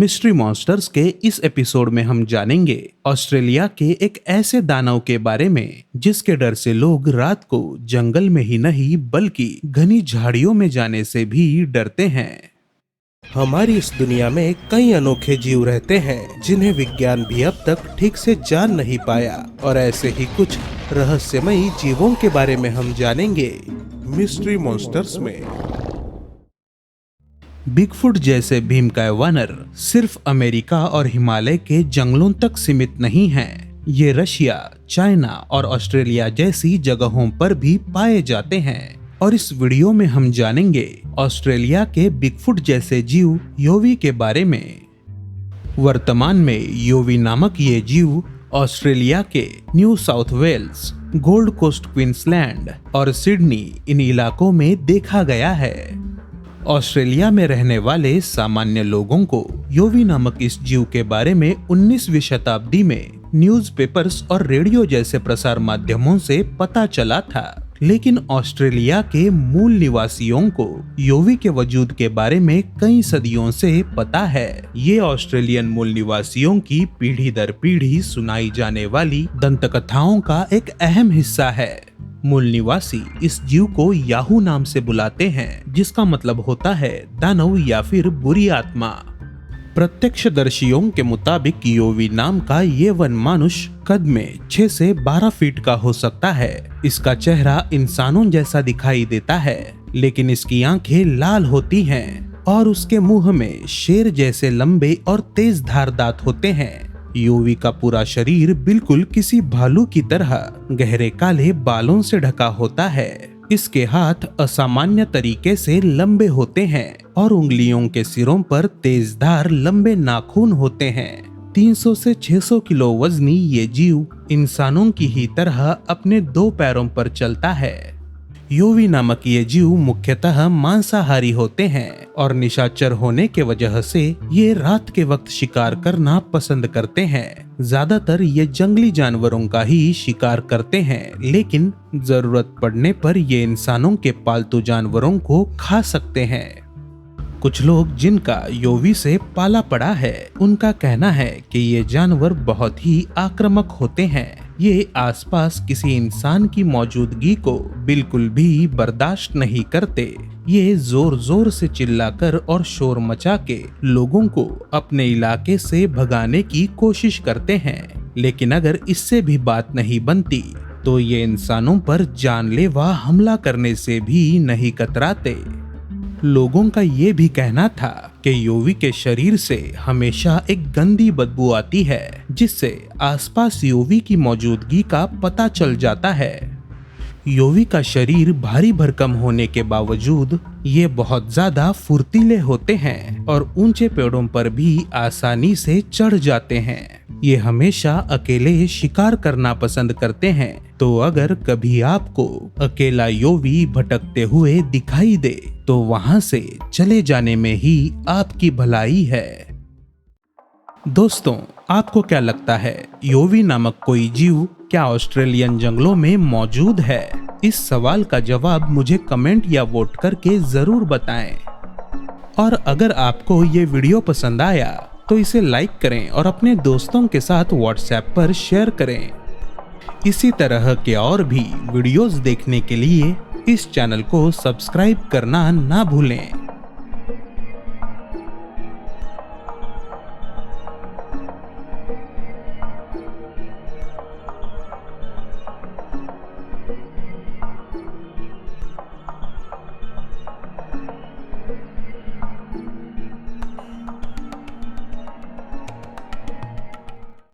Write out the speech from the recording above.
Mystery monsters के इस episode में हम जानेंगे ऑस्ट्रेलिया के एक ऐसे दानव के बारे में जिसके डर से लोग रात को जंगल में ही नहीं बल्कि घनी झाड़ियों में जाने से भी डरते हैं। हमारी इस दुनिया में कई अनोखे जीव रहते हैं जिन्हें विज्ञान भी अब तक ठीक से जान नहीं पाया, और ऐसे ही कुछ रहस्यमयी जीवों के बारे में हम जानेंगे मिस्ट्री मॉन्स्टर्स में। बिगफुट जैसे भीमकाय वानर सिर्फ अमेरिका और हिमालय के जंगलों तक सीमित नहीं हैं। ये रशिया, चाइना और ऑस्ट्रेलिया जैसी जगहों पर भी पाए जाते हैं। और इस वीडियो में हम जानेंगे ऑस्ट्रेलिया के बिगफुट जैसे जीव योवी के बारे में। वर्तमान में योवी नामक ये जीव ऑस्ट्रेलिया के New South Wales, Gold Coast, Queensland और सिडनी इन इलाकों में देखा गया है। ऑस्ट्रेलिया में रहने वाले सामान्य लोगों को योवी नामक इस जीव के बारे में 19वीं शताब्दी में न्यूज़पेपर्स और रेडियो जैसे प्रसार माध्यमों से पता चला था, लेकिन ऑस्ट्रेलिया के मूल निवासियों को योवी के वजूद के बारे में कई सदियों से पता है। ये ऑस्ट्रेलियन मूल निवासियों की पीढ़ी दर पीढ़ी सुनाई जाने वाली दंतकथाओं का एक अहम हिस्सा है। मूल निवासी इस जीव को याहू नाम से बुलाते हैं, जिसका मतलब होता है दानव या फिर बुरी आत्मा। प्रत्यक्षदर्शियों के मुताबिक योवी नाम का ये वन मानुष कद में 6 से 12 फीट का हो सकता है। इसका चेहरा इंसानों जैसा दिखाई देता है, लेकिन इसकी आंखें लाल होती हैं और उसके मुंह में शेर जैसे लंबे और तेज धार दांत होते हैं। योवी का पूरा शरीर बिल्कुल किसी भालू की तरह गहरे काले बालों से ढका होता है। इसके हाथ असामान्य तरीके से लंबे होते हैं और उंगलियों के सिरों पर तेजधार लंबे नाखून होते हैं। 300 से 600 किलो वजनी ये जीव इंसानों की ही तरह अपने 2 पैरों पर चलता है। योवी नामक ये जीव मुख्यतः मांसाहारी होते हैं और निशाचर होने के वजह से ये रात के वक्त शिकार करना पसंद करते हैं। ज्यादातर ये जंगली जानवरों का ही शिकार करते हैं, लेकिन जरूरत पड़ने पर ये इंसानों के पालतू जानवरों को खा सकते हैं। कुछ लोग जिनका योवी से पाला पड़ा है, उनका कहना है कि ये जानवर बहुत ही आक्रामक होते हैं। ये आसपास किसी इंसान की मौजूदगी को बिल्कुल भी बर्दाश्त नहीं करते। ये जोर जोर से चिल्लाकर और शोर मचा के लोगों को अपने इलाके से भगाने की कोशिश करते हैं, लेकिन अगर इससे भी बात नहीं बनती तो ये इंसानों पर जानलेवा हमला करने से भी नहीं कतराते। लोगों का ये भी कहना था कि योवी के शरीर से हमेशा एक गंदी बदबू आती है, जिससे आसपास योवी की मौजूदगी का पता चल जाता है। योवी का शरीर भारी भरकम होने के बावजूद ये बहुत ज्यादा फुर्तीले होते हैं और ऊंचे पेड़ों पर भी आसानी से चढ़ जाते हैं। ये हमेशा अकेले शिकार करना पसंद करते हैं, तो अगर कभी आपको अकेला योवी भटकते हुए दिखाई दे तो वहां से चले जाने में ही आपकी भलाई है। दोस्तों, आपको क्या लगता है, योवी नामक कोई जीव क्या ऑस्ट्रेलियन जंगलों में मौजूद है? इस सवाल का जवाब मुझे कमेंट या वोट करके जरूर बताएं। और अगर आपको ये वीडियो पसंद आया तो इसे लाइक करें और अपने दोस्तों के साथ व्हाट्सएप पर शेयर करें। इसी तरह के और भी वीडियोस देखने के लिए इस चैनल को सब्सक्राइब करना ना भूलें।